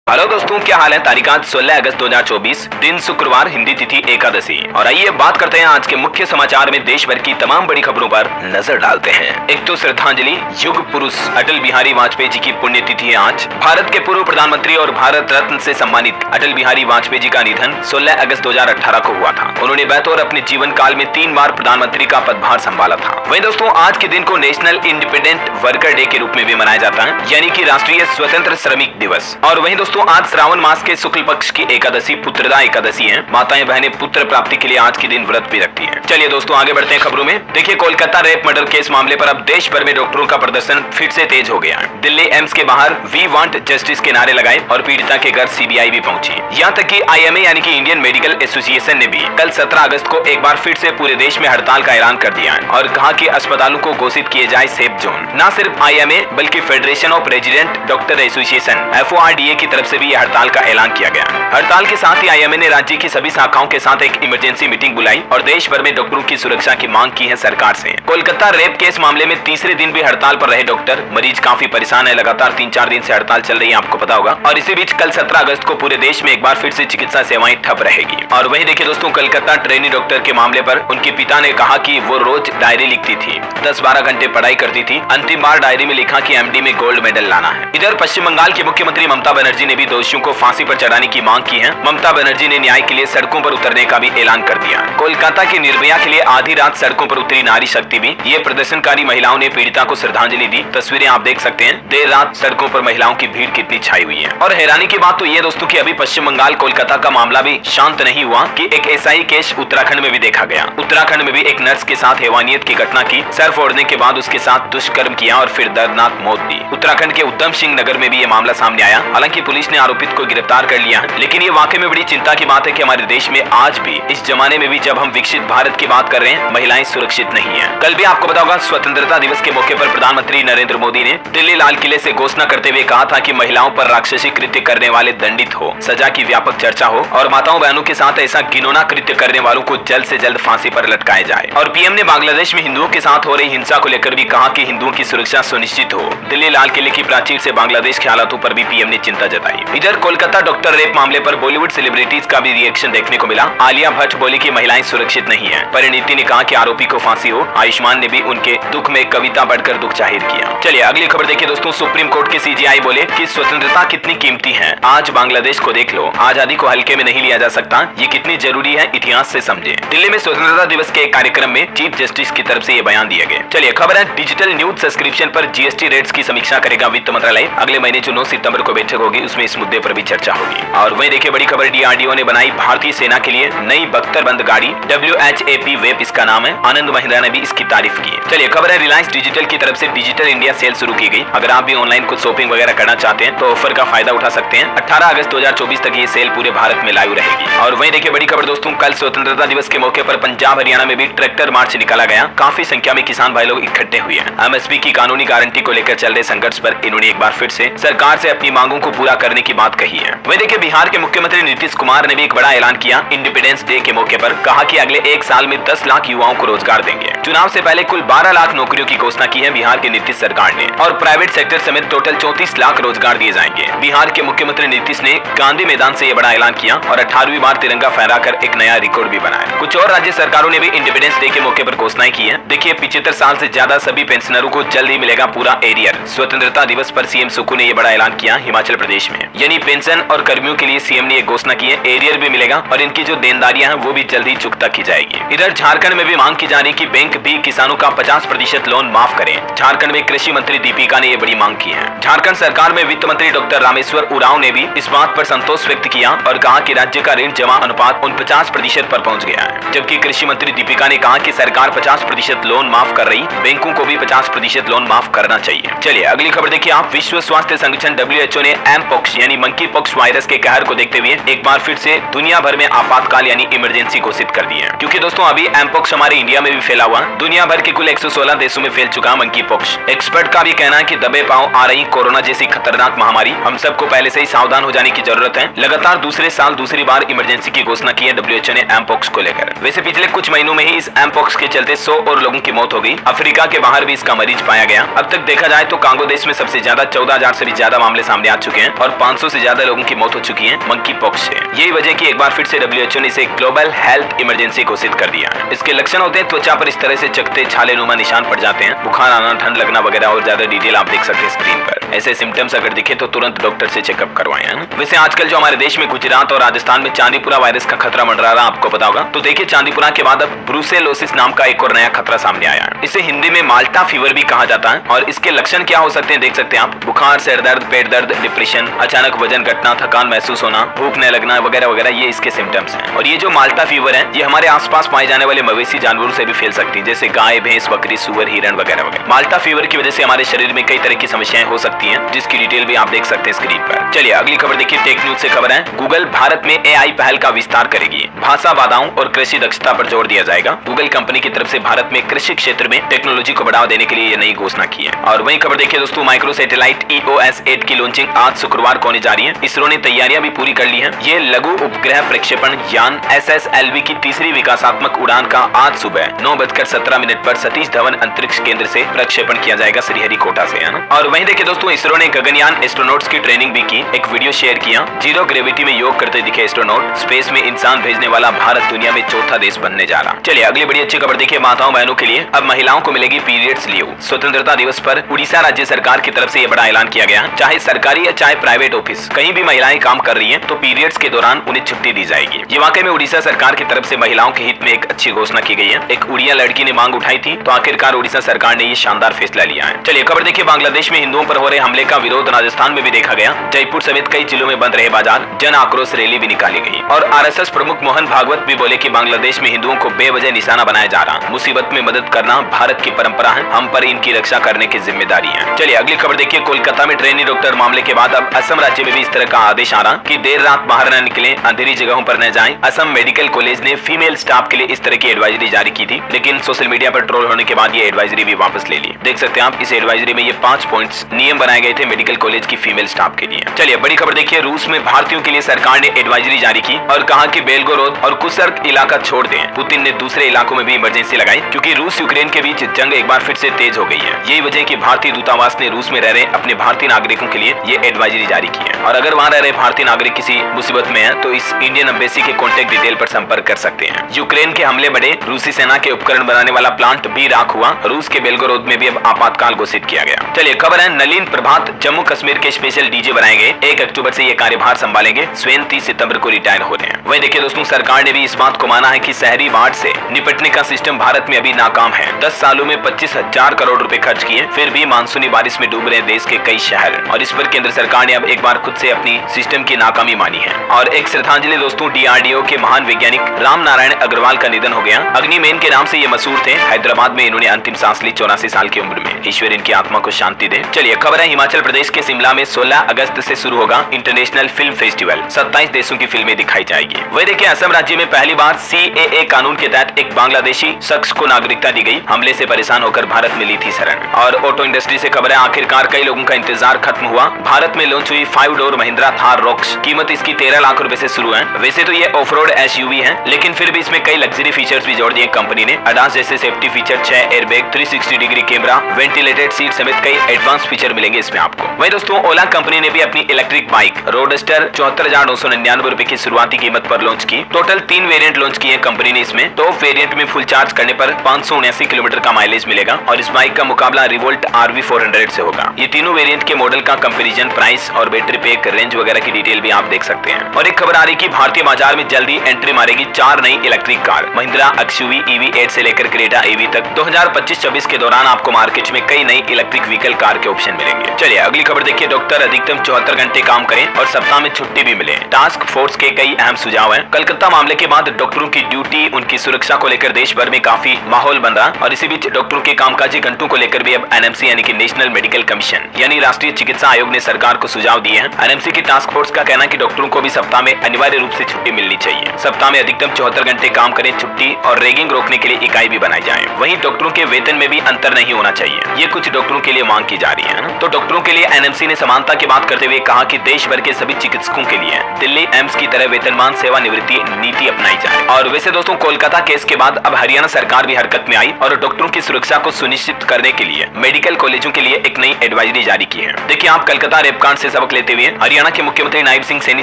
Hello दोस्तों, क्या हाल है। तारीख आज 16 अगस्त 2024, दिन शुक्रवार, हिंदी तिथि एकादशी। और आइए बात करते हैं आज के मुख्य समाचार में देश भर की तमाम बड़ी खबरों पर नजर डालते हैं। एक तो श्रद्धांजलि, युग पुरुष अटल बिहारी वाजपेयी जी की पुण्यतिथि है आज। भारत के पूर्व प्रधानमंत्री और भारत रत्न से सम्मानित अटल बिहारी वाजपेयी जी का निधन 16 अगस्त 2018 को हुआ था। उन्होंने बतौर अपने जीवन काल में 3 बार प्रधानमंत्री का पदभार संभाला था। वहीं दोस्तों, आज के दिन को नेशनल इंडिपेंडेंट वर्कर डे के रूप में भी मनाया जाता है, यानी कि राष्ट्रीय स्वतंत्र श्रमिक दिवस। और वहीं दोस्तों, आज श्रावण मास के शुक्ल पक्ष की एकादशी पुत्रदा एकादशी है। माताएं बहनें पुत्र प्राप्ति के लिए आज के दिन व्रत भी रखती हैं। चलिए दोस्तों, आगे बढ़ते हैं खबरों में। देखिए, कोलकाता रेप मर्डर केस मामले पर अब देश भर में डॉक्टरों का प्रदर्शन फिर से तेज हो गया है। दिल्ली एम्स के बाहर वी वांट जस्टिस के नारे लगाए और पीड़िता के घर सीबीआई भी पहुंची। यहाँ तक कि IMA यानी कि इंडियन मेडिकल एसोसिएशन ने भी कल 17 अगस्त को एक बार फिर से पूरे देश में हड़ताल का ऐलान कर दिया है और कहा कि अस्पतालों को घोषित किए जाए सेफ जोन। न सिर्फ IMA बल्कि federation of resident doctor association FORDA की तरफ से भी हड़ताल का ऐलान किया गया। हड़ताल के साथ ही IMA ने राज्य की सभी शाखाओं के साथ एक इमरजेंसी मीटिंग बुलाई और देश भर में डॉक्टरों की सुरक्षा की मांग की है सरकार से। कोलकाता रेप केस मामले में तीसरे दिन भी हड़ताल पर रहे डॉक्टर। मरीज काफी परेशान है, लगातार 3-4 दिन से हड़ताल चल रही है, आपको पता होगा। और इसी बीच कल 17 अगस्त को पूरे देश में एक बार फिर से चिकित्सा सेवाएं ठप रहेगी। और वहीं देखिए दोस्तों, कलकत्ता ट्रेनी डॉक्टर के मामले पर उनके पिता ने कहा कि वो रोज डायरी लिखती थी, 10-12 घंटे पढ़ाई करती थी। अंतिम बार डायरी में लिखा कि MD में गोल्ड मेडल लाना है। इधर पश्चिम बंगाल की मुख्यमंत्री ममता बनर्जी ने भी दोषियों को फांसी पर चढ़ाने की मांग की है। ममता बनर्जी ने न्याय के लिए सड़कों पर उतरने का भी ऐलान कर दिया। कोलकाता की निर्भया के लिए आधी रात सड़कों पर उतरी नारी शक्ति भी। ये प्रदर्शनकारी महिलाओं ने पीड़िता को श्रद्धांजलि दी। तस्वीरें आप देख सकते हैं, देर रात सड़कों पर महिलाओं की भीड़ कितनी छाई हुई है। और हैरानी की बात तो ये दोस्तों कि अभी पश्चिम बंगाल कोलकाता का मामला भी शांत नहीं हुआ कि एक ऐसा ही केस उत्तराखंड में भी देखा गया। उत्तराखंड में भी एक नर्स के साथ हैवानियत की घटना की। सर फोड़ने के बाद उसके साथ दुष्कर्म किया और फिर दर्दनाक मौत दी। उत्तराखंड के उधम सिंह नगर में भी ये मामला सामने आया। हालांकि पुलिस ने आरोपित को गिरफ्तार कर लिया है, लेकिन ये वाकई में बड़ी चिंता की बात है कि हमारे देश में आज भी, इस जमाने में भी जब हम विकसित भारत की बात कर रहे हैं, महिलाएं सुरक्षित नहीं है। कल भी आपको पता होगा, स्वतंत्रता दिवस के मौके पर प्रधानमंत्री नरेंद्र मोदी ने दिल्ली लाल किले से घोषणा करते हुए कहा था कि महिलाओं पर राक्षसी कृत्य करने वाले दंडित हो, सजा की व्यापक चर्चा हो और माताओं बहनों के साथ ऐसा घिनौना कृत्य करने वालों को जल्द से जल्द फांसी पर लटकाया जाए। और PM ने बांग्लादेश में हिंदुओं के साथ हो रही हिंसा को लेकर भी कहा कि हिंदुओं की सुरक्षा सुनिश्चित हो। दिल्ली लाल किले की प्राचीर से बांग्लादेश के हालातों पर भी PM ने चिंता जताई। इधर कोलकाता डॉक्टर रेप मामले पर बॉलीवुड सेलिब्रिटीज का भी रिएक्शन देखने को मिला। आलिया भट्ट बोली कि महिलाएं सुरक्षित नहीं है। परिणीति ने कहा कि आरोपी को फांसी हो। आयुष्मान ने भी उनके दुख में कविता बढ़कर दुख जाहिर किया। चलिए अगली खबर देखिए दोस्तों, सुप्रीम कोर्ट के CJI बोले कि स्वतंत्रता कितनी कीमती है। आज बांग्लादेश को देख लो, आजादी को हल्के में नहीं लिया जा सकता, ये कितनी जरूरी है इतिहास से समझे। दिल्ली में स्वतंत्रता दिवस के एक कार्यक्रम में चीफ जस्टिस की तरफ से ये बयान दिए गए। चलिए खबर है, डिजिटल न्यूज सब्सक्रिप्शन पर GST रेट्स की समीक्षा करेगा वित्त मंत्रालय। अगले महीने जो 9 सितंबर को बैठक होगी, उसमें इस मुद्दे पर भी चर्चा होगी। और वहीं देखिए बड़ी खबर, DRDO ने बनाई भारतीय सेना के लिए नई बख्तरबंद गाड़ी, WHAP वेब इसका नाम है। आनंद महिंद्रा ने भी इसकी तारीफ की। चलिए खबर है, रिलायंस डिजिटल की तरफ से डिजिटल इंडिया सेल शुरू की गई। अगर आप भी ऑनलाइन कुछ शॉपिंग वगैरह करना चाहते हैं तो ऑफर का फायदा उठा सकते हैं। 18 अगस्त 2024 तक ये सेल पूरे भारत में लाइव रहेगी। और वहीं देखिए बड़ी खबर दोस्तों, कल स्वतंत्रता दिवस के मौके पर पंजाब हरियाणा में भी ट्रैक्टर मार्च निकाला गया। काफी संख्या में किसान भाई लोग इकट्ठे हुए हैं। MSP की कानूनी गारंटी को लेकर चल रहे संघर्ष पर इन्होंने एक बार फिर से सरकार से अपनी मांगों को पूरा करने की बात कही है। वहीं देखिए बिहार के मुख्यमंत्री नीतीश कुमार ने भी एक बड़ा ऐलान किया। इंडिपेंडेंस डे के मौके पर कहा कि अगले 1 साल में 10 लाख युवाओं को रोजगार देंगे। चुनाव से पहले कुल 12 लाख नौकरियों की घोषणा की है बिहार की नीतीश सरकार ने और प्राइवेट सेक्टर समेत टोटल 34 लाख रोजगार दिए जाएंगे। बिहार के मुख्यमंत्री नीतीश ने गांधी मैदान से यह बड़ा ऐलान किया और 18वीं बार तिरंगा फहराकर एक नया रिकॉर्ड भी बनाया। कुछ और राज्य सरकारों ने भी इंडिपेंडेंस डे के मौके पर घोषणाएं की है। देखिए 75 साल से ज्यादा सभी पेंशनरों को जल्द ही मिलेगा पूरा एरियर। स्वतंत्रता दिवस पर CM सुक्खू ने यह बड़ा ऐलान किया हिमाचल प्रदेश में, यानी पेंशन और कर्मियों के लिए CM ने एक घोषणा की है, एरियर भी मिलेगा और इनकी जो देनदारियां हैं वो भी जल्द ही चुकता की जाएगी। इधर झारखंड में भी मांग की जा रही कि बैंक भी किसानों का 50% लोन माफ करें। झारखंड में कृषि मंत्री दीपिका ने यह बड़ी मांग की है। झारखंड सरकार में वित्त मंत्री डॉक्टर रामेश्वर उरांव ने भी इस बात पर संतोष व्यक्त किया और कहा कि राज्य का ऋण जमा अनुपात 49% पर पहुंच गया है। जबकि कृषि मंत्री दीपिका ने कहा कि सरकार 50% लोन माफ कर रही, बैंकों को भी 50% लोन माफ करना चाहिए। चलिए अगली खबर देखिए आप, विश्व स्वास्थ्य संगठन WHO ने एमपॉक्स यानी मंकी पॉक्स वायरस के कहर को देखते हुए एक बार फिर से दुनिया भर में आपातकाल यानी इमरजेंसी घोषित कर दी है। क्योंकि दोस्तों अभी एमपॉक्स हमारे इंडिया में भी फैला हुआ, दुनिया भर के कुल 116 देशों में फैल चुका मंकी पॉक्स। एक्सपर्ट का भी कहना है कि दबे पांव आ रही कोरोना जैसी खतरनाक महामारी, हम सबको पहले से ही सावधान हो जाने की जरूरत है। लगातार दूसरे साल दूसरी बार इमरजेंसी की घोषणा की है WHO ने एमपॉक्स को लेकर। वैसे पिछले कुछ महीनों में ही इस एमपॉक्स के चलते 100 और लोगों की मौत हो गई। अफ्रीका के बाहर भी इसका मरीज पाया गया। अब तक देखा जाए तो कांगो देश में सबसे ज्यादा 14,000 से भी ज्यादा मामले सामने आ चुके हैं और अब 500 से ज्यादा लोगों की मौत हो चुकी है मंकी पॉक्स से। यही वजह की एक बार फिर से WHO ने इसे ग्लोबल हेल्थ इमरजेंसी घोषित कर दिया। इसके लक्षण होते हैं त्वचा पर इस तरह से चकते छाले नुमा निशान पड़ जाते हैं, बुखार आना, ठंड लगना वगैरह, और ज्यादा डिटेल आप देख सकते हैं स्क्रीन पर। ऐसे सिम्टम्स अगर दिखे तो तुरंत डॉक्टर से चेकअप करवाएं। वैसे आजकल जो हमारे देश में गुजरात और राजस्थान में चांदीपुरा वायरस का खतरा मंडरा रहा, आपको पता होगा। तो देखिए चांदीपुरा के बाद अब ब्रूसेलोसिस नाम का एक और नया खतरा सामने आया है। इसे हिंदी में माल्टा फीवर भी कहा जाता है। और इसके लक्षण क्या हो सकते हैं देख सकते हैं आप। बुखार, सिर दर्द, पेट दर्द, डिप्रेशन, अचानक वजन घटना, थकान महसूस होना, भूख न लगना वगैरह वगैरह, ये इसके सिम्टम्स हैं। और ये जो माल्टा फीवर है ये हमारे आसपास पाए जाने वाले मवेशी जानवरों से भी फैल सकती है, जैसे गाय, भैंस, बकरी, सुअर, हिरण वगैरह वगैरह। माल्टा फीवर की वजह से हमारे शरीर में कई तरह की समस्याएं हो सकती हैं, जिसकी डिटेल भी आप देख सकते हैं स्क्रीन पर। चलिए अगली खबर देखिए। टेक न्यूज से खबर है, गूगल भारत में AI पहल का विस्तार करेगी। भाषा बाधाओं और कृषि दक्षता पर जोर दिया जाएगा। गूगल कंपनी की तरफ से भारत में कृषि क्षेत्र में टेक्नोलॉजी को बढ़ावा देने के लिए ये नई घोषणा की है। और वही खबर देखिए दोस्तों, माइक्रो सैटेलाइट EOS 8 की लॉन्चिंग आज शुक्रवार को होने जा रही है। इसरो ने तैयारियां भी पूरी कर ली है। ये लघु उपग्रह प्रक्षेपण यान SSLV की तीसरी विकासात्मक उड़ान का आज सुबह 9:17 पर सतीश धवन अंतरिक्ष केंद्र से प्रक्षेपण किया जाएगा, श्रीहरिकोटा से, है ना। और वहीं देखिए दोस्तों, इसरो ने गगनयान एस्ट्रोनॉट्स की ट्रेनिंग भी की। एक वीडियो शेयर किया। जीरो ग्रेविटी में योग करते दिखे एस्ट्रोनॉट। स्पेस में इंसान भेजने वाला भारत दुनिया में चौथा देश बनने जा रहा। चलिए अगली बड़ी अच्छी खबर देखिए। माताओं बहनों के लिए अब महिलाओं को मिलेगी पीरियड्स लीव। स्वतंत्रता दिवस पर उड़ीसा राज्य सरकार की तरफ से यह बड़ा ऐलान किया गया। चाहे सरकारी या चाहे प्राइवेट ऑफिस, कहीं भी महिलाएं काम कर रही हैं तो पीरियड्स के दौरान उन्हें छुट्टी दी जाएगी। ये वाकई में उड़ीसा सरकार की तरफ से महिलाओं के हित में एक अच्छी घोषणा की गई है। एक उड़िया लड़की ने मांग उठाई थी तो आखिरकार उड़ीसा सरकार ने ये शानदार फैसला लिया है। चलिए खबर देखिए। बांग्लादेश में हिंदुओं पर हो रहे हमले का विरोध राजस्थान में भी देखा गया। जयपुर समेत कई जिलों में बंद रहे बाजार, जन आक्रोश रैली भी निकाली गई। और RSS प्रमुख मोहन भागवत भी बोले कि बांग्लादेश में हिंदुओं को बेवजह निशाना बनाया जा रहा। मुसीबत में मदद करना भारत की परंपरा है, हम पर इनकी रक्षा करने की जिम्मेदारी है। चलिए अगली खबर देखिए। कोलकाता में ट्रेनी डॉक्टर मामले के बाद अब असम राज्य में भी इस तरह का आदेश आ रहा कि देर रात बाहर न निकलें, अंधेरी जगहों पर न जाएं। असम मेडिकल कॉलेज ने फीमेल स्टाफ के लिए इस तरह की एडवाइजरी जारी की थी, लेकिन सोशल मीडिया पर ट्रोल होने के बाद ये एडवाइजरी भी वापस ले ली। देख सकते हैं आप, इस एडवाइजरी में ये 5 पॉइंट्स नियम बनाए गए थे मेडिकल कॉलेज की फीमेल स्टाफ के लिए। चलिए बड़ी खबर देखिए। रूस में भारतीयों के लिए सरकार ने एडवाइजरी जारी की और कहा कि बेलगोरोद और कुर्स्क इलाका छोड़ दें। पुतिन ने दूसरे इलाकों में भी इमरजेंसी लगाई क्योंकि रूस यूक्रेन के बीच जंग एक बार फिर से तेज हो गई है। यही वजह कि भारतीय दूतावास ने रूस में रह रहे अपने भारतीय नागरिकों के लिए ये एडवाइजरी जारी की है। और अगर वहां रह रहे भारतीय नागरिक किसी मुसीबत में है तो इस इंडियन एम्बेसी के कॉन्टैक्ट डिटेल पर संपर्क कर सकते हैं। यूक्रेन के हमले बढ़े, रूसी सेना के उपकरण बनाने वाला प्लांट भी राख हुआ। रूस के बेलगोरोद में भी अब आपातकाल घोषित किया गया। चलिए खबर है, नलिन प्रभात जम्मू कश्मीर के स्पेशल डीजे बनाए गए। 1 अक्टूबर से ये कार्यभार संभालेंगे। स्वयं 30 सितंबर को रिटायर हो रहे हैं। वहीं देखिए दोस्तों, सरकार ने भी इस बात को माना है कि शहरी बाढ़ से निपटने का सिस्टम भारत में अभी नाकाम है। 10 सालों में 25,000 करोड़ रुपए खर्च किए, फिर भी मानसूनी बारिश में डूब रहे देश के कई शहर। और इस पर केंद्र सरकार ने अब एक बार खुद से अपनी सिस्टम की नाकामी मानी है। और एक श्रद्धांजलि दोस्तों, DRDO के महान वैज्ञानिक राम नारायण अग्रवाल का निधन हो गया। अग्निमेन के नाम से ये मशहूर थे। हैदराबाद में इन्होंने अंतिम सांस ली 84 साल की उम्र में। ईश्वर इनकी आत्मा को शांति दे। चलिए खबर है, हिमाचल प्रदेश के शिमला में 16 अगस्त से शुरू होगा इंटरनेशनल फिल्म फेस्टिवल। 27 देशों की फिल्में दिखाई जाएगी। वही देखिए, असम राज्य में पहली बार CAA कानून के तहत एक बांग्लादेशी शख्स को नागरिकता दी गई। हमले से परेशान होकर भारत में ली थी शरण। और ऑटो इंडस्ट्री से खबर है, आखिरकार कई लोगों का इंतजार खत्म हुआ। भारत में लॉन्च हुई 5 डोर महिंद्रा थार रॉक्स। कीमत इसकी 13 लाख रुपए से शुरू है। वैसे तो ये ऑफ रोड SUV है, लेकिन फिर भी इसमें कई लग्जरी फीचर्स भी जोड़ दिए कंपनी ने। ADAS जैसे safety feature, 6 airbag, 360 degree camera, ventilated seat समेत कई एडवांस फीचर मिलेंगे इसमें आपको। वही दोस्तों, ओला कंपनी ने भी अपनी इलेक्ट्रिक बाइक रोडस्टर 74,999 रुपए की शुरुआती कीमत पर लॉन्च की। टोटल 3 वेरिएंट लॉन्च किए कंपनी ने इसमें। टॉप वेरिएंट में फुल चार्ज करने पर 579 किलोमीटर का माइलेज मिलेगा और इस बाइक का मुकाबला रिवोल्ट RV 400 से होगा। ये तीनों वेरिएंट के मॉडल का कंपैरिजन, प्राइस और बैटरी पैक, रेंज वगैरह की डिटेल भी आप देख सकते हैं। और एक खबर आ रही कि भारतीय बाजार में जल्दी एंट्री मारेगी 4 नई electric car. Mahindra XUV EV8 से लेकर क्रेटा EV तक 2025-26 के दौरान आपको मार्केट में कई नई इलेक्ट्रिक व्हीकल कार के ऑप्शन मिलेंगे। चलिए अगली खबर देखिए। डॉक्टर अधिकतम 74 घंटे काम करें और सप्ताह में छुट्टी भी मिले। टास्क फोर्स के कई अहम सुझाव हैं। कलकत्ता मामले के बाद डॉक्टरों की ड्यूटी, उनकी सुरक्षा को लेकर देश भर में काफी माहौल बन रहा। और इसी बीच डॉक्टरों के कामकाजी घंटों को लेकर भी अब NMC यानी कि नेशनल मेडिकल कमीशन यानी राष्ट्रीय चिकित्सा आयोग ने सरकार को सुझाव दिए हैं। NMC की टास्क फोर्स का कहना है कि डॉक्टरों को भी सप्ताह में अनिवार्य रूप से छुट्टी मिलनी चाहिए। सप्ताह में अधिकतम 74 घंटे काम करें। छुट्टी और रैगिंग रोकने के लिए इकाई भी बनाई जाए। वहीं डॉक्टरों के वेतन में भी अंतर नहीं होना चाहिए। ये कुछ डॉक्टरों के लिए मांग की जा रही है ना। तो डॉक्टरों के लिए NMC ने समानता की बात करते हुए कहा कि देश भर के सभी चिकित्सकों के लिए दिल्ली एम्स की तरह वेतनमान सेवानिवृत्ति नीति अपनाई जाए। और वैसे दोस्तों कोलकाता केस के बाद अब हरियाणा सरकार भी हरकत में आई और डॉक्टरों की सुरक्षा को सुनिश्चित करने के लिए मेडिकल कॉलेजों के लिए एक नई एडवाइजरी जारी की है। देखिए आप कलकत्ता रेप कांड से सबक लेते हुए हरियाणा के मुख्यमंत्री नायब सिंह सैनी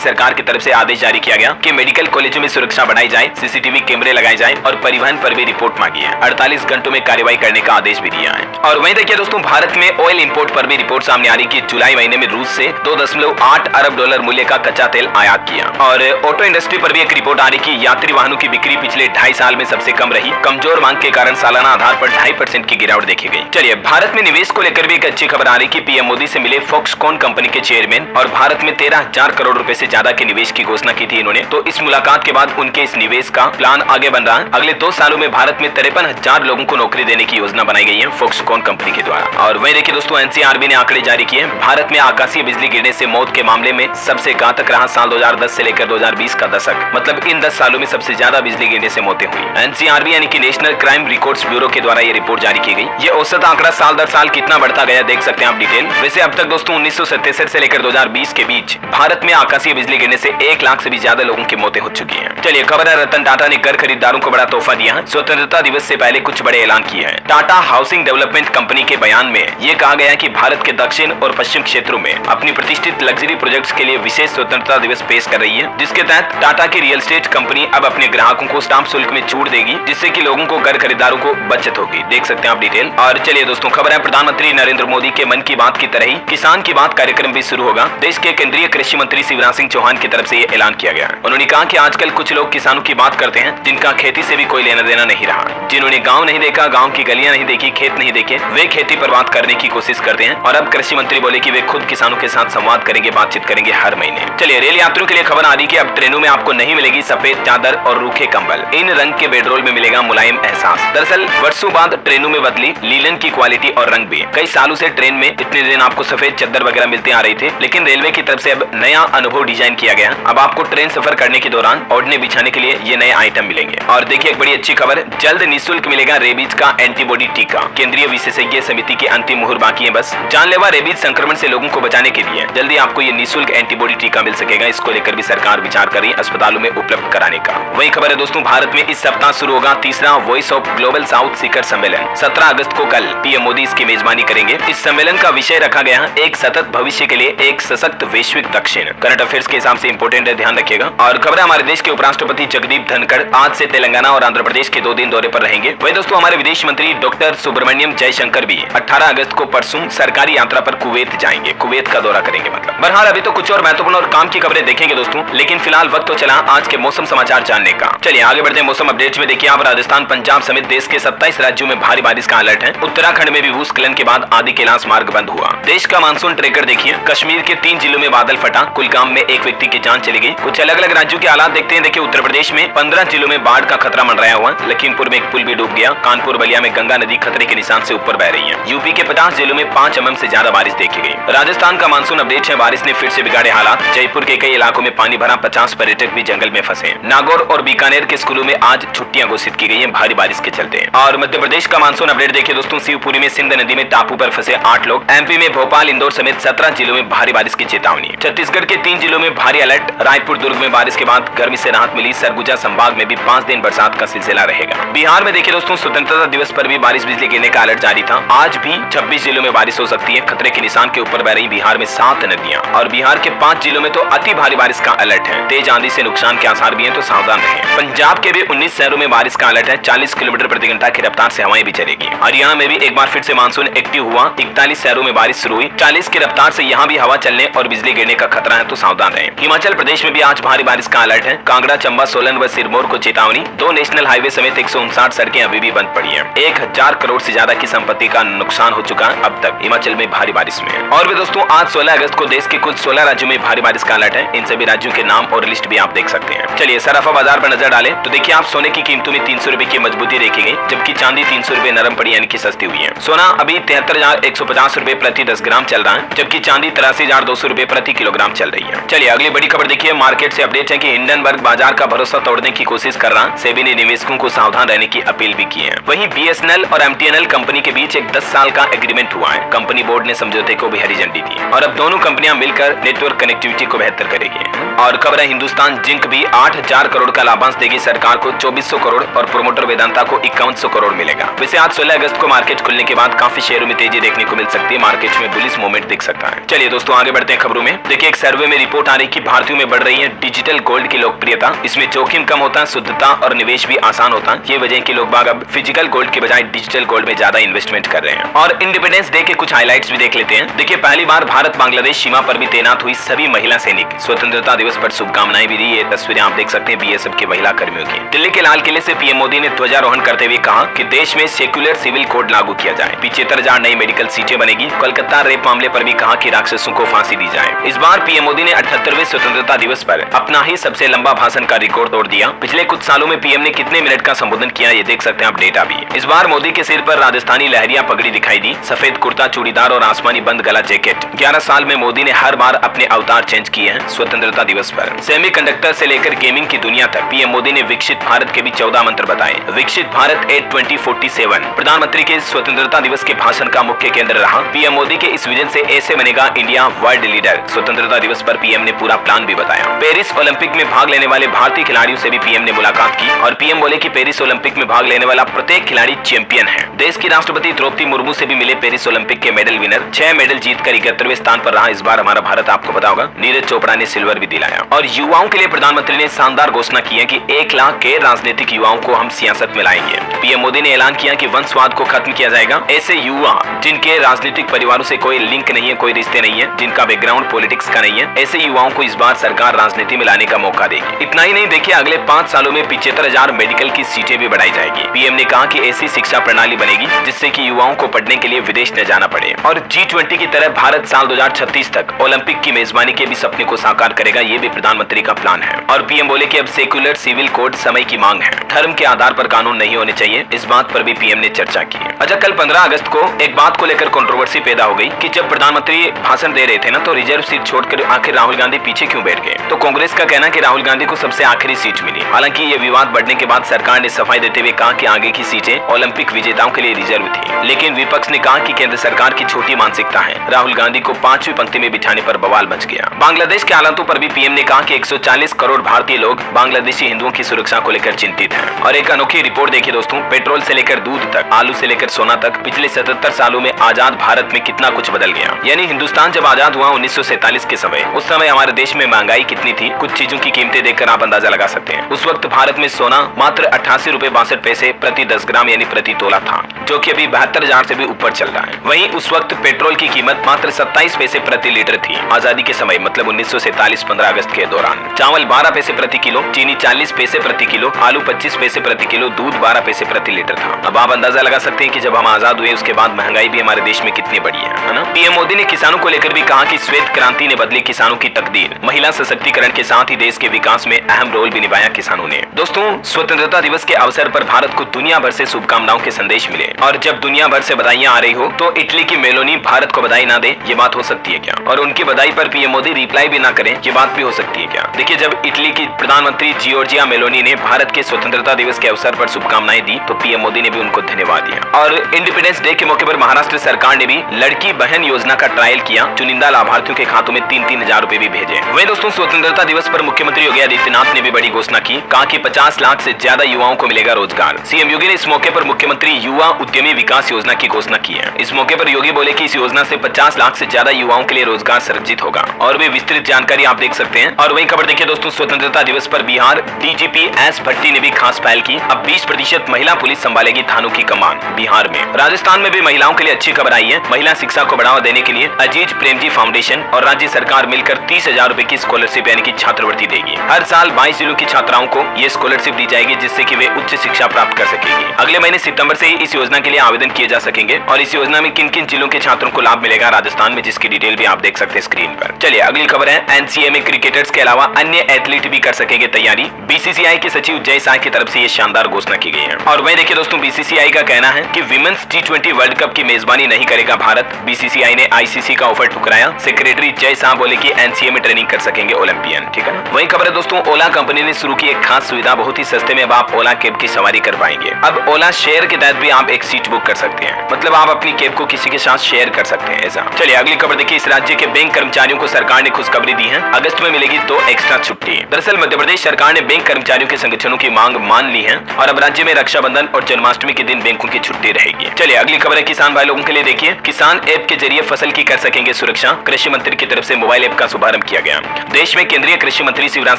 सरकार की तरफ से आदेश जारी किया गया कि मेडिकल कॉलेजों में सुरक्षा बढ़ाई जाए, सीसीटीवी कैमरे लगाए जाए और परिवहन पर भी रिपोर्ट मांगी है। 48 घंटों में कार्रवाई करने का आदेश भी दिया है। और वहीं देखिए दोस्तों भारत में ऑयल इंपोर्ट पर भी रिपोर्ट सामने आ रही कि जुलाई महीने में रूस से $2.8 अरब मूल्य का कच्चा तेल आयात किया। और ऑटो इंडस्ट्री पर भी एक रिपोर्ट आ रही कि यात्री वाहनों की बिक्री पिछले 2.5 साल में सबसे कम रही। कमजोर मांग के कारण सालाना आधार पर 2.5% की गिरावट देखी गई। चलिए भारत में निवेश को लेकर भी एक अच्छी खबर आ रही कि पीएम मोदी से मिले फॉक्सकॉन कंपनी के चेयरमैन और भारत में 13,000 करोड़ रुपए से ज्यादा के निवेश की घोषणा की थी इन्होंने। तो इस मुलाकात के बाद उनके इस निवेश का प्लान आगे बन रहा है। अगले 2 सालों में भारत में 53,000 लोगों को नौकरी देने की योजना बनाई गई है फॉक्सकॉन कंपनी के द्वारा। और वहीं देखिए दोस्तों एनसीआरबी ने आंकड़े जारी किए। भारत में आकाशीय बिजली गिरने से मौत के मामले में सबसे घातक रहा साल 2010 से लेकर 2020 का दशक। मतलब इन 10 सालों में सबसे ज्यादा बिजली गिरने से मौतें हुई। एनसीआरबी यानी कि नेशनल क्राइम रिकॉर्ड्स ब्यूरो के द्वारा ये रिपोर्ट जारी की गई। ये औसत आंकड़ा साल दर साल कितना बढ़ता गया देख सकते हैं आप डिटेल। वैसे अब तक दोस्तों 1967 से लेकर 2020 के बीच भारत में आकाशीय बिजली गिरने से 1 लाख से भी ज्यादा लोगों की मौतें हो चुकी हैं। चलिए खबर है रतन टाटा ने घर खरीदारों को बड़ा तोहफा दिया है। स्वतंत्रता दिवस से पहले कुछ बड़े ऐलान किए हैं। टाटा हाउसिंग डेवलपमेंट कंपनी के बयान में ये कहा गया है कि भारत के दक्षिण और पश्चिम क्षेत्रों में अपनी प्रतिष्ठित लग्जरी प्रोजेक्ट्स के लिए विशेष स्वतंत्रता दिवस पेश कर रही है, जिसके तहत टाटा की रियल एस्टेट कंपनी अब अपने ग्राहकों को स्टाम्प शुल्क में छूट देगी, जिससे कि लोगों को घर खरीदारों को बचत होगी। देख सकते हैं आप डिटेल। और चलिए दोस्तों खबर है प्रधानमंत्री नरेंद्र मोदी के मन की बात की तरह ही किसान की बात कार्यक्रम भी शुरू होगा। देश के केंद्रीय कृषि मंत्री शिवराज सिंह चौहान की तरफ से ये ऐलान किया गया। उन्होंने कहा कि आजकल कुछ लोग किसानों की बात करते हैं जिनका खेती से भी कोई लेना देना नहीं रहा, जिन्होंने गाँव नहीं देखा, गाँव की गलियां नहीं देखी, खेत नहीं देखे, वे खेती पर बात करने की कोशिश करते हैं। और अब कृषि मंत्री बोले कि वे खुद किसानों के साथ संवाद करेंगे, बातचीत करेंगे हर महीने। चलिए रेल यात्रियों के लिए खबर आ रही कि अब ट्रेनों में आपको नहीं मिलेगी सफेद चादर और रूखे कंबल, इन रंग के बेडरोल में मिलेगा मुलायम एहसास। दरअसल वर्षों बाद ट्रेनों में बदली लीलन की क्वालिटी और रंग भी। कई सालों से ट्रेन में इतने दिन आपको सफेद चादर वगैरह मिलते आ रहे थे, लेकिन रेलवे की तरफ से अब नया अनुभव डिजाइन किया गया। अब आपको ट्रेन सफर करने के दौरान ओढ़ने बिछाने के लिए ये नए आइटम मिलेंगे। और देखिए एक बड़ी अच्छी खबर, जल्द निःशुल्क मिलेगा रेबीज का एंटीबॉडी टीका। केंद्रीय विशेषज्ञ समिति की अंतिम मुहर बाकी है बस। जानलेवा रेबीज संक्रमण से लोगों को बचाने के लिए जल्दी आपको ये निःशुल्क एंटीबॉडी टीका मिल सकेगा। इसको लेकर भी सरकार विचार कर रही है अस्पतालों में उपलब्ध कराने का। वही खबर है दोस्तों भारत में इस सप्ताह शुरू होगा तीसरा वॉइस ऑफ ग्लोबल साउथ शिखर सम्मेलन। 17 अगस्त को कल पीएम मोदी इसकी मेजबानी करेंगे। इस सम्मेलन का विषय रखा गया है एक सतत भविष्य के लिए एक सशक्त वैश्विक दक्षिण। करंट अफेयर्स के हिसाब से इंपोर्टेंट है, ध्यान रखिएगा। और खबर है हमारे देश के उपराष्ट्रपति जगदीप धनखड़ आज से तेलंगाना और आंध्र प्रदेश के 2 दिन दौरे पर रहेंगे। वही दोस्तों हमारे विदेश मंत्री डॉक्टर सुब्रमण्यम जयशंकर भी 18 अगस्त को परसों सरकारी यात्रा पर कुवैत जाएंगे, कुवैत का दौरा करेंगे मतलब। बहरहाल अभी तो कुछ और महत्वपूर्ण और काम की खबरें देखेंगे दोस्तों, लेकिन फिलहाल वक्त तो चला आज के मौसम समाचार जानने का। चलिए आगे बढ़ते हैं मौसम अपडेट्स में। देखिए आप राजस्थान पंजाब समेत देश के 27 राज्यों में भारी बारिश का अलर्ट है। उत्तराखंड में भी भूस्खलन के बाद आदि कैलाश मार्ग बंद हुआ। देश का मानसून ट्रैकर देखिए, कश्मीर के 3 जिलों में बादल फटा, कुलगाम में एक व्यक्ति की जान चली गई। कुछ अलग अलग राज्यों के हालात देखते हैं। देखिए उत्तर प्रदेश में 15 जिलों में बाढ़ का खतरा मंडराया हुआ। लखीमपुर में एक पुल भी डूब गया। कानपुर बलिया में गंगा नदी खतरे के निशान से ऊपर बह रही है। यूपी के 50 जिलों में 5 mm से ज्यादा बारिश देखी गई। राजस्थान का मानसून अपडेट है, बारिश ने फिर से बिगाड़े हालात। जयपुर के कई इलाकों में पानी भरा, 50 पर्यटक भी जंगल में फंसे। नागौर और बीकानेर के स्कूलों में आज छुट्टियां घोषित की गई है भारी बारिश के चलते। और मध्य प्रदेश का मानसून अपडेट देखिए दोस्तों, शिवपुरी में सिंध नदी में टापू पर फंसे 8 लोग। एमपी में भोपाल इंदौर समेत 17 जिलों में भारी बारिश की चेतावनी। छत्तीसगढ़ के 3 जिलों में भारी अलर्ट। रायपुर दुर्ग में बारिश के बाद गर्मी से राहत मिली। सरगुजा संभाग में भी 5 दिन बरसात का सिलसिला रहेगा। बिहार में देखिए दोस्तों स्वतंत्रता दिवस पर भी बारिश बिजली गिरने का अलर्ट जारी था। आज भी 26 जिलों में बारिश हो सकती है। खतरे के निशान के ऊपर बह रही बिहार में 7 नदियां। और बिहार के 5 जिलों में तो अति भारी बारिश का अलर्ट है। तेज आंधी से नुकसान के आसार भी हैं, तो सावधान रहें। पंजाब के भी 19 शहरों में बारिश का अलर्ट है। 40 किलोमीटर प्रति घंटा की रफ्तार से हवाएं भी चलेगी। हरियाणा में भी एक बार फिर से मानसून एक्टिव हुआ। 41 शहरों में बारिश शुरू हुई। 40 की रफ्तार से यहाँ भी हवा चलने और बिजली गिरने का खतरा है, तो सावधान रहें। हिमाचल प्रदेश में भी आज भारी बारिश का अलर्ट है। कांगड़ा, चंबा, सोलन व सिरमौर को चेतावनी। 2 नेशनल हाईवे समेत 159 सड़कें अभी भी बंद पड़ी है। 1000 करोड़ से ज्यादा की संपत्ति का नुकसान हो चुका है अब तक हिमाचल में भारी बारिश में। और भी दोस्तों आज 16 अगस्त को देश के कुल 16 राज्यों में भारी बारिश का अलर्ट है। इन सभी राज्यों के नाम और लिस्ट भी आप देख सकते हैं। चलिए सराफा बाजार पर नजर डालें तो देखिए आप सोने की कीमतों में 300 रुपए की मजबूती देखी गई, जबकि चांदी 300 रुपए नरम पड़ी यानी कि सस्ती हुई है। सोना अभी 73,150 रुपए प्रति 10 ग्राम चल रहा है, जबकि चांदी 83,200 रुपए प्रति किलोग्राम चल रही है। चलिए अगली बड़ी खबर देखिए, मार्केट से अपडेट है कि हिंडनबर्ग बाजार का भरोसा तोड़ने की कोशिश कर रहा है। सेबी ने निवेशकों को सावधान रहने की अपील भी की है। वहीं बीएसएनएल और एमटीएनएल कंपनी के बीच एक 10 साल का एग्रीमेंट हुआ है। कंपनी बोर्ड ने समझौते को भी हरी झंडी दी और अब दोनों कंपनियां मिलकर नेटवर्क कनेक्टिविटी को बेहतर करेगी। और खबर है हिंदुस्तान जिंक भी 8,000 करोड़ का लाभांश देगी सरकार को 2,400 करोड़ और प्रोमोटर वेदांता को 5100 करोड़ मिलेगा। वैसे आज 16 अगस्त को मार्केट खुलने के बाद काफी शेयरों में तेजी देखने को मिल सकती है, मार्केट में बुलिश मूवमेंट दिख सकता है। चलिए दोस्तों आगे बढ़ते हैं खबरों में। देखिए एक सर्वे में रिपोर्ट आ रही कि भारतीयों में बढ़ रही है डिजिटल गोल्ड की लोकप्रियता। इसमें जोखिम कम होता है, शुद्धता और निवेश भी आसान होता है। ये वजह है कि लोग बाग अब फिजिकल गोल्ड के बजाय डिजिटल गोल्ड में ज्यादा इन्वेस्टमेंट कर रहे हैं। और इंडिपेंडेंस डे के कुछ हाइलाइट्स भी देख लेते हैं। देखिए पहली बार भारत बांग्लादेश सीमा पर भी तैनात हुई सभी महिला सैनिक, स्वतंत्रता दिवस पर शुभकामनाएं भी दी। ये तस्वीरें आप देख सकते हैं बीएसएफ के महिला कर्मियों की। दिल्ली के लाल किले से पीएम मोदी ने ध्वजारोहण करते हुए कहा कि देश में सेक्युलर सिविल कोड लागू किया जाए। 75,000 नई मेडिकल सीटें बनेगी। कोलकाता रेप मामले पर भी कहा कि राक्षसों को फांसी दी जाए। इस बार पीएम मोदी ने 78वें स्वतंत्रता दिवस पर अपना ही सबसे लंबा भाषण का रिकॉर्ड तोड़ दिया। पिछले कुछ सालों में पीएम ने कितने मिनट का संबोधन किया ये देख सकते हैं आप डेटा भी। इस बार मोदी के सिर पर राजस्थानी लहरिया पगड़ी दिखाई दी, सफेद कुर्ता चूड़ीदार और आसमानी बंद गला जैकेट। 11 साल में मोदी ने हर बार अपने अवतार चेंज किए हैं स्वतंत्रता दिवस पर। सेमीकंडक्टर से लेकर गेमिंग की दुनिया तक पीएम मोदी ने विकसित भारत के भी 14 मंत्र बताए। विकसित भारत एट 2047 प्रधानमंत्री के स्वतंत्रता दिवस के भाषण का मुख्य केंद्र रहा। पीएम मोदी के इस विजन से ऐसे बनेगा इंडिया वर्ल्ड लीडर। स्वतंत्रता दिवस पर पीएम ने पूरा प्लान भी बताया। पेरिस ओलंपिक में भाग लेने वाले भारतीय खिलाड़ियों से भी पीएम ने मुलाकात की और पीएम बोले कि पेरिस ओलंपिक में भाग लेने वाला प्रत्येक खिलाड़ी चैंपियन है। देश की राष्ट्रपति द्रौपदी मुर्मू से भी मिले पेरिस ओलंपिक के मेडल विनर। 6 मेडल जीतकर 71वें स्थान पर रहा इस बार हमारा भारत। आपको पता होगा नीरज चोपड़ा ने सिल्वर भी दिलाया। और युवाओं के लिए प्रधानमंत्री ने शानदार घोषणा की है कि 1 लाख के राजनीतिक युवाओं को हम सियासत में लाएंगे। पीएम मोदी ने ऐलान किया कि वंशवाद को खत्म किया जाएगा। ऐसे युवा जिनके राजनीतिक परिवारों से कोई लिंक नहीं है, कोई रिश्ते नहीं है, जिनका बैकग्राउंड पॉलिटिक्स का नहीं है, ऐसे युवाओं को इस बार सरकार राजनीति में लाने का मौका देगी। इतना ही नहीं, देखिए अगले 5 सालों में 75,000 मेडिकल की सीटें भी बढ़ाई जाएगी। पीएम ने कहा कि ऐसी शिक्षा प्रणाली बनेगी जिससे कि युवाओं को पढ़ने के लिए विदेश न जाना पड़े। और G20 की तरह भारत साल 2036 तक ओलंपिक की मेजबानी के भी सपने को साकार करेगा। ये भी प्रधानमंत्री का प्लान है। और पीएम बोले कि अब सेक्युलर सिविल कोड समय की मांग है। धर्म के आधार पर कानून नहीं होने चाहिए। इस बात पर भी पीएम ने चर्चा की। अच्छा, कल 15 अगस्त को एक बात को लेकर कंट्रोवर्सी पैदा हो गई कि जब प्रधानमंत्री भाषण दे रहे थे ना, तो रिजर्व सीट छोड़कर आखिर राहुल गांधी पीछे क्यों बैठ गए। तो कांग्रेस का कहना कि राहुल गांधी को सबसे आखिरी सीट मिली। हालांकि ये विवाद बढ़ने के बाद सरकार ने सफाई देते हुए कहा कि आगे की सीटें ओलंपिक विजेताओं के लिए रिजर्व थी। लेकिन विपक्ष ने कहा कि केंद्र सरकार की छोटी मानसिकता है। राहुल गांधी को 5वीं पंक्ति में बिठाने पर बवाल मच गया। बांग्लादेश के हालातों पर भी पीएम ने कहा कि 140 करोड़ भारतीय लोग बांग्लादेशी हिंदुओं की सुरक्षा को लेकर चिंतित हैं। और एक अनोखी रिपोर्ट देखिए दोस्तों, पेट्रोल से लेकर दूध तक, आलू से लेकर सोना तक, पिछले 77 सालों में आजाद भारत में कितना कुछ बदल गया। यानी हिंदुस्तान जब आजाद हुआ 1947 के समय, उस समय हमारे देश में महंगाई कितनी थी, कुछ चीजों की कीमतें देखकर आप अंदाजा लगा सकते हैं। उस वक्त भारत में सोना मात्र 88 रुपए 62 पैसे प्रति 10 ग्राम यानी प्रति तोला था, जो कि अभी 72,000 से भी ऊपर चल रहा है। वहीं उस वक्त पेट्रोल की कीमत मात्र 27 पैसे प्रति लीटर थी आजादी के समय, मतलब 1947 15 अगस्त के दौरान। चावल 12 पैसे प्रति किलो, चीनी 40 पैसे प्रति किलो, आलू 25 पैसे प्रति किलो, दूध 12 पैसे प्रति लीटर था। अब आप अंदाजा लगा सकते हैं कि जब हम आजाद हुए उसके बाद महंगाई भी हमारे देश में कितनी बढ़ी है ना। पीएम मोदी ने किसानों को लेकर भी कहा कि श्वेत क्रांति ने बदली किसानों की तकदीर। महिला सशक्तिकरण के साथ ही देश के विकास में अहम रोल भी निभाया किसानों ने। दोस्तों, स्वतंत्रता दिवस के अवसर पर भारत को दुनिया भर से शुभकामनाओं के संदेश मिले। और जब दुनिया भर से बधाइयां आ रही हो तो इटली की मेलोनी भारत को बधाई ना दे, ये बात हो सकती है क्या? और उनकी बधाई पर पीएम मोदी रिप्लाई भी ना करें, ये बात भी हो सकती है क्या? देखिए, जब इटली की प्रधानमंत्री जियोर्जिया मेलोनी ने भारत के स्वतंत्रता दिवस के अवसर पर शुभकामनाएं दी तो पीएम मोदी ने भी उनको धन्यवाद दिया। और इंडिपेंडेंस डे के मौके पर महाराष्ट्र सरकार ने भी लड़की बहन योजना का ट्रायल किया। चुनिंदा लाभार्थियों के खातों में 3-3 हजार रुपए भी भेजे। वहीं दोस्तों, स्वतंत्रता दिवस पर मुख्यमंत्री योगी आदित्यनाथ ने भी बड़ी घोषणा की, कहा कि 50 लाख से ज्यादा युवाओं को मिलेगा रोजगार। सीएम योगी ने इस मौके पर मुख्यमंत्री युवा उद्यमी विकास योजना की घोषणा की है। इस मौके पर योगी बोले कि इस योजना से 50 लाख से ज्यादा युवाओं के लिए रोजगार सृजित होगा। और भी विस्तृत जानकारी आप देख सकते हैं। और वही खबर देखिए दोस्तों, स्वतंत्रता दिवस पर बिहार डीजीपी एस भट्टी ने भी खास पहल की। अब 20% महिला पुलिस संभालेगी थानों की कमान बिहार में। राजस्थान में भी महिलाओं के लिए अच्छी खबर आई है। महिला शिक्षा को बढ़ावा देने के लिए अजीज प्रेमजी फाउंडेशन और राज्य सरकार मिलकर 30,000 रुपए की स्कॉलरशिप यानी कि छात्रवृत्ति देगी। हर साल 22 जिलों की छात्राओं को ये स्कॉलरशिप दी जाएगी, जिससे कि वे उच्च शिक्षा प्राप्त कर सकेगी। अगले महीने सितंबर से ही इस योजना के लिए आवेदन किए जा सकेंगे। और इस योजना में किन किन जिलों के छात्रों को लाभ मिलेगा राजस्थान में, जिसकी डिटेल भी आप देख सकते हैं स्क्रीन पर। चलिए अगली खबर है, एनसीए में क्रिकेटर्स के अलावा अन्य एथलीट भी कर सकेंगे तैयारी। बीसीसीआई के सचिव जय शाह की तरफ से ये शानदार घोषणा की गई है। और वहीं देखिए दोस्तों, बीसीसीआई का कहना है कि विमेंस T20 वर्ल्ड कप की मेजबानी नहीं करेगा भारत। बीसीसीआई ने आईसीसी का ऑफर ठुकराया। सेक्रेटरी जय शाह बोले कि एनसीए में ट्रेनिंग कर सकेंगे ओलंपियन, ठीक है ना। वही खबर है दोस्तों, ओला कंपनी ने शुरू की एक खास सुविधा, बहुत ही सस्ते में अब आप ओला कैब की सवारी कर पाएंगे। अब ओला शेयर के तहत भी आप एक सीट बुक कर सकते हैं, मतलब आप अपनी कैब को किसी के साथ शेयर कर सकते हैं ऐसा। चलिए अगली खबर देखिए, इस राज्य के बैंक कर्मचारियों को सरकार ने खुशखबरी दी है। अगस्त में मिलेगी 2 एक्स्ट्रा छुट्टी। दरअसल मध्य प्रदेश सरकार ने बैंक कर्मचारियों के संगठनों की मांग मान ली है और अब राज्य में रक्षाबंधन और जन्माष्टमी के दिन बैंकों की छुट्टी रहेगी। चलिए अगली खबर है किसान भाई लोगों के लिए। देखिए, किसान ऐप के जरिए फसल की कर सकेंगे सुरक्षा। कृषि मंत्री की तरफ से मोबाइल ऐप का शुभारंभ किया गया। देश में केंद्रीय कृषि मंत्री शिवराज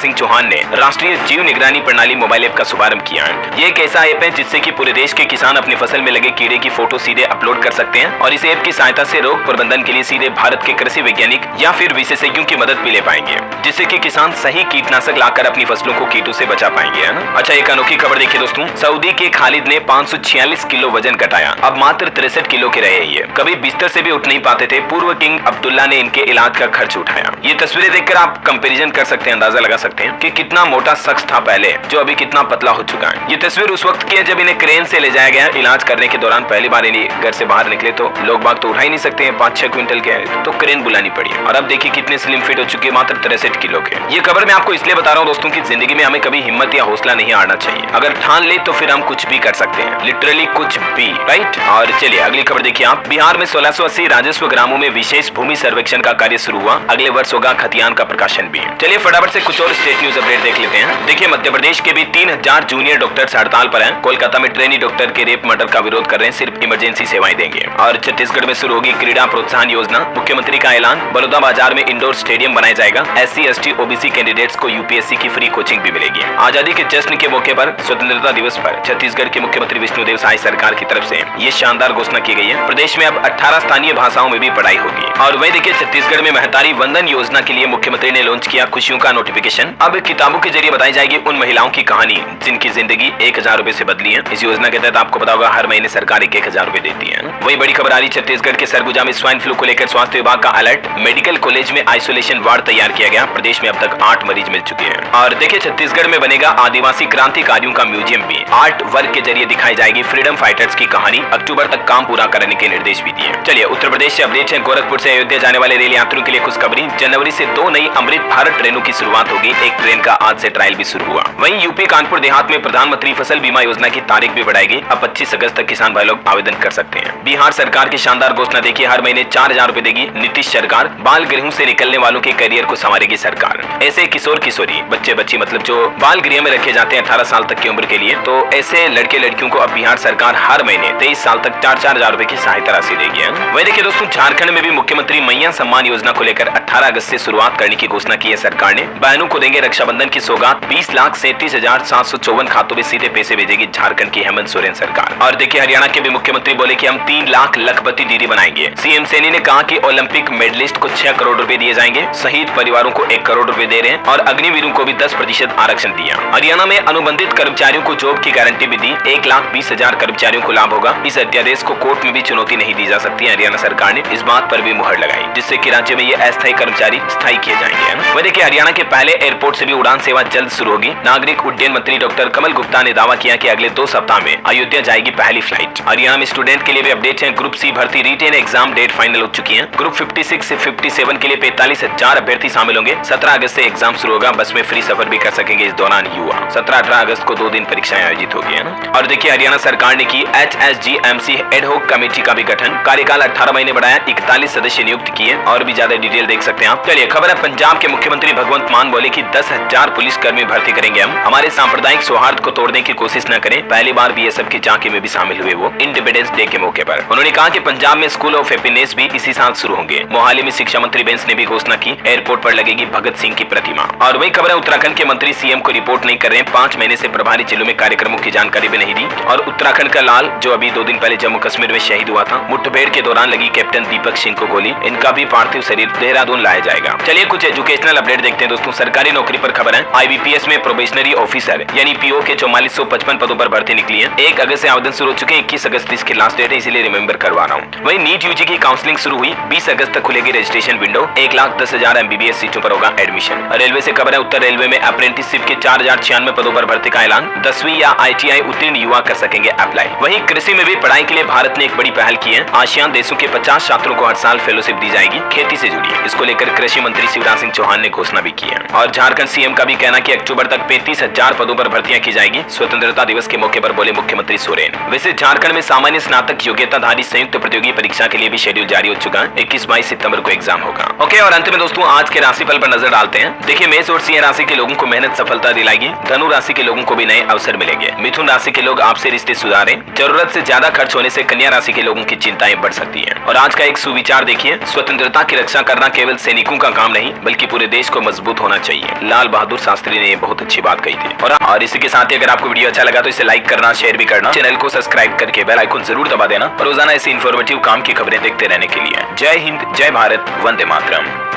सिंह चौहान ने राष्ट्रीय जीव निगरानी प्रणाली मोबाइल ऐप का शुभारंभ किया है। ये एक ऐसा ऐप है जिससे कि पूरे देश के किसान अपनी फसल में लगे कीड़े की फोटो सीधे अपलोड कर सकते हैं और इस ऐप की सहायता से रोग प्रबंधन के लिए सीधे भारत के कृषि वैज्ञानिक या फिर विशेषज्ञों की मदद भी ले पाएंगे, जिससे कि किसान सही कीटनाशक लाकर अपनी फसलों को कीटों से बचा पाएंगे, है ना। अच्छा, एक अनोखी खबर देखिए दोस्तों, सऊदी के खालिद ने 546 किलो वजन घटाया, अब मात्र 63 किलो के रहे। ये कभी बिस्तर से भी उठ नहीं पाते थे। पूर्व किंग अब्दुल्ला ने इनके इलाज का खर्च उठाया। ये तस्वीरें देखकर आप कंपैरिजन कर सकते हैं, अंदाजा लगा सकते हैं कि कितना मोटा शख्स था पहले, जो अभी कितना पतला हो चुका है। ये तस्वीर उस वक्त की है जब इन्हें क्रेन से ले जाया गया इलाज करने के दौरान। पहली बार इन्हें घर से बाहर निकले तो लोग बाग तो उठा ही नहीं सकते हैं, 5-6 क्विंटल के है, तो क्रेन बुलानी पड़ी। और अब देखिए कितने स्लिम फिट हो चुके हैं, मात्र 63 किलो के। ये खबर मैं आपको इसलिए बता रहा हूँ दोस्तों की जिंदगी में हमें कभी हिम्मत या हौसला नहीं हारना चाहिए। अगर ठान ले तो फिर हम कुछ भी कर सकते हैं, लिटरली कुछ भी, राइट। और चलिए अगली खबर देखिए आप। बिहार में 1680 राजस्व ग्रामों में विशेष भूमि सर्वेक्षण का कार्य शुरू हुआ। अगले वर्ष होगा खतियान का प्रकाशन भी। चलिए फटाफट से कुछ और स्टेट न्यूज अपडेट देख लेते हैं। देखिए, मध्य प्रदेश के भी 3000 जूनियर डॉक्टर्स हड़ताल पर हैं। कोलकाता में ट्रेनी डॉक्टर के रेप मर्डर का विरोध कर रहे हैं, सिर्फ इमरजेंसी सेवाएं देंगे। और छत्तीसगढ़ में शुरू होगी क्रीड़ा प्रोत्साहन योजना, मुख्यमंत्री का ऐलान। बलौदा बाजार में इंडोर स्टेडियम बनाया जाएगा। SC ST OBC कैंडिडेट्स को UPSC की फ्री कोचिंग भी मिलेगी। आजादी के जश्न के मौके पर स्वतंत्रता दिवस पर छत्तीसगढ़ के मुख्यमंत्री विष्णुदेव साय सरकार की तरफ से ये शानदार घोषणा की गई है। प्रदेश में अब 18 स्थानीय भाषाओं में भी पढ़ाई होगी। और वही देखिए, छत्तीसगढ़ में महतारी वंदन योजना के लिए मुख्यमंत्री ने लॉन्च किया खुशियों का नोटिफिकेशन। अब किताबों के जरिए बताई जाएगी उन महिलाओं की कहानी जिनकी जिंदगी 1000 रुपए से बदली है। इस योजना के तहत आपको पता होगा हर महीने सरकार 1000 रुपए देती है। वही बड़ी खबर आ रही छत्तीसगढ़ के सरगुजा में स्वाइन फ्लू को लेकर स्वास्थ्य विभाग का अलर्ट। मेडिकल कॉलेज में आइसोलेशन वार्ड तैयार किया गया। प्रदेश में अब तक 8 मरीज मिल चुके हैं। और देखिए, छत्तीसगढ़ में बनेगा आदिवासी क्रांतिकारियों का म्यूजियम भी। आर्ट वर्क के जरिए दिखाई जाएगी फ्रीडम फाइटर्स की कहानी। अक्टूबर तक काम पूरा करने के निर्देश भी दिए। चलिए उत्तर प्रदेश से अपडेट है। गोरखपुर से अयोध्या जाने वाले रेल यात्रियों के लिए खुशखबरी। जनवरी से 2 नई अमृत भारत ट्रेनों की शुरुआत होगी। एक ट्रेन का आज से ट्रायल भी शुरू हुआ। वहीं यूपी कानपुर देहात में प्रधानमंत्री फसल बीमा योजना की तारीख भी बढ़ाएगी। अब 25 अगस्त तक किसान भाई लोग आवेदन कर सकते हैं। बिहार सरकार की शानदार घोषणा देखिए, हर महीने 4000 रुपए देगी नीतीश सरकार। बाल गृहों से निकलने वालों के करियर को संवारेगी सरकार। ऐसे किशोर किशोरी बच्चे बच्ची मतलब जो बाल गृह में रखे जाते हैं 18 साल तक की उम्र के लिए, तो ऐसे लड़के लड़कियों को अब बिहार सरकार हर महीने 23 साल तक 4-4 हजार रुपए की सहायता राशि देगी। वही देखिए दोस्तों, झारखंड में भी मुख्यमंत्री मैया सम्मान योजना को लेकर 18 अगस्त से शुरुआत करने की घोषणा की है सरकार ने। बहनों को देंगे रक्षाबंधन की सौगात। 20,37,754 खातों में सीधे पैसे भेजेगी झारखंड की हेमंत सोरेन सरकार। और देखिए, हरियाणा के भी मुख्यमंत्री बोले कि हम 3 लाख लखपति दीदी बनाएंगे। CM सैनी ने कहा कि ओलंपिक मेडलिस्ट को 6 करोड़ रुपए दिए जाएंगे। शहीद परिवारों को 1 करोड़ रुपए दे रहे हैं और अग्निवीरों को भी 10% आरक्षण दिया। हरियाणा में अनुबंधित कर्मचारियों को जॉब की गारंटी भी दी। 1,20,000 कर्मचारियों को लाभ होगा। इस अध्यादेश को कोर्ट में भी चुनौती नहीं दी जा सकती। हरियाणा सरकार ने इस बात पर भी मुहर लगाई, जिससे कि राज्य में ये अस्थायी कर्मचारी स्थायी किए जाएंगे। वह देखिए, हरियाणा के पहले एयरपोर्ट से भी उड़ान सेवा जल्द शुरू होगी। नागरिक उड्डयन मंत्री डॉक्टर कमल गुप्ता ने दावा किया कि अगले 2 सप्ताह में अयोध्या जाएगी पहली फ्लाइट। हरियाणा में स्टूडेंट के लिए भी अपडेट है। ग्रुप C भर्ती रिटेन एग्जाम डेट फाइनल हो चुकी है। ग्रुप 56 से 57 के लिए 45,000 अभ्यर्थी शामिल होंगे। 17 अगस्त से एग्जाम शुरू होगा। बस में फ्री सफर भी कर सकेंगे इस दौरान युवा। 17-18 अगस्त को 2 दिन परीक्षाएं आयोजित होगी, है ना। और देखिए, हरियाणा सरकार ने की HSGMC एडहॉक कमेटी का भी गठन। कार्यकाल 18 महीने बढ़ाया। 41 सदस्य नियुक्त किए। और भी ज्यादा डिटेल देख सकते हैं आप। चलिए खबर है, पंजाब के मुख्यमंत्री भगवंत मान बोले कि 10,000 पुलिस कर्मी भर्ती करेंगे हम। हमारे सांप्रदायिक सौहार्द को तोड़ने की कोशिश न करें। पहली बार BSF की झांकी में भी शामिल हुए वो इंडिपेंडेंस डे के मौके पर। उन्होंने कहा कि पंजाब में स्कूल ऑफ हैप्पीनेस भी इसी साल शुरू होंगे। मोहाली में शिक्षा मंत्री बेंस ने भी घोषणा की, एयरपोर्ट पर लगेगी भगत सिंह की प्रतिमा। और वही खबर है, उत्तराखंड के मंत्री CM को रिपोर्ट नहीं कर रहे हैं। 5 महीने से प्रभारी जिलों में कार्यक्रमों की जानकारी भी नहीं दी। और उत्तराखंड का लाल, जो अभी 2 दिन पहले जम्मू कश्मीर में शहीद हुआ था, मुठभेड़ के दौरान लगी कैप्टन दीपक सिंह को गोली, इनका भी पार्थिव शरीर देहरादून लाया जाएगा। चलिए कुछ एजुकेशनल अपडेट देखते हैं दोस्तों। सरकारी नौकरी पर खबर है। IBPS में प्रोबेशनरी ऑफिसर यानी PO के 4455 पदों पर भर्ती निकली है। 1 अगस्त से आवेदन शुरू हो चुके हैं। 21 अगस्त इसकी लास्ट डेट है, इसलिए रिमेंबर करवा रहा हूँ। वही नीट UG की काउंसलिंग शुरू हुई। 20 अगस्त तक खुलेगी रजिस्ट्रेशन विंडो। 1,10,000 MBBS सीटों पर होगा एडमिशन। रेलवे से खबर है, उत्तर रेलवे में अप्रेंटिसशिप के 4096 पदों पर भर्ती का ऐलान। 10वीं या ITI उत्तीर्ण युवा कर सकेंगे अप्लाई। वहीं कृषि में भी पढ़ाई के लिए भारत ने एक बड़ी पहल की है। आसियान देशों के 50 छात्रों को हर साल फेलोशिप दी जाएगी खेती से जुड़ी। इसको लेकर कृषि मंत्री शिवराज सिंह चौहान ने घोषणा भी की है। और झारखंड CM का भी कहना कि अक्टूबर तक 35,000 पदों पर भर्तियां की जाएगी। स्वतंत्रता दिवस के मौके पर बोले मुख्यमंत्री सोरेन। वैसे झारखंड में सामान्य स्नातक योग्यताधारी संयुक्त प्रतियोगी परीक्षा के लिए भी शेड्यूल जारी हो चुका है। 21-22 सितंबर को एग्जाम होगा। ओके, और अंत में दोस्तों आज के राशिफल पर नजर डालते हैं। देखिए, मेष और सिंह राशि के लोगों को मेहनत सफलता दिलाएगी। धनु राशि के लोगों को भी नए अवसर मिलेंगे। मिथुन राशि के लोग आपसे रिश्ते सुधारें। जरूरत से ज्यादा खर्च होने से कन्या राशि के लोगों की चिंताएं बढ़ सकती हैं। और आज का एक सुविचार देखिए, स्वतंत्रता की रक्षा करना केवल सैनिकों का काम नहीं बल्कि पूरे देश को मजबूत होना चाहिए। लाल बहादुर शास्त्री ने बहुत अच्छी बात कही थी। और इसी के साथ ही अगर आपको वीडियो अच्छा लगा तो इसे लाइक करना, शेयर भी करना, चैनल को सब्सक्राइब करके बेल आइकन जरूर दबा देना और रोजाना ऐसी इन्फॉर्मेटिव काम की खबरें देखते रहने के लिए। जय हिंद, जय भारत, वंदे मातरम।